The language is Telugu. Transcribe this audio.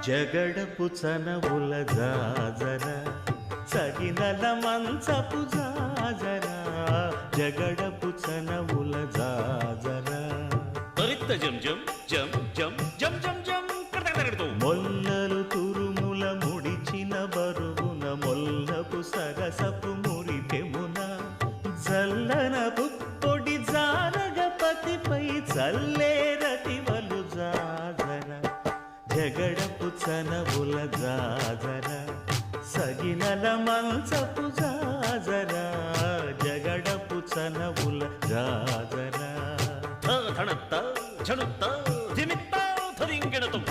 జగడపు చనవుల జాజర సగినల మంచపు జాజర జగడపు చనవుల జాజర తరిత్త జం జం జం జం జం జం జం కడతకడతూ మొల్లలు తురుముల ముడిచిన బరువున మొల్లపు సరసపు మురిపెమున జల్లన పుప్పొడి జానగపతిపై చల్లేరతివలు జాజర జగడపు చనవుల జాజర సగినల మంచపు జాజర జగడపు చనవుల జాజర ధనత్త ఝణుత్త ధిమిత్త ధరింగిణతం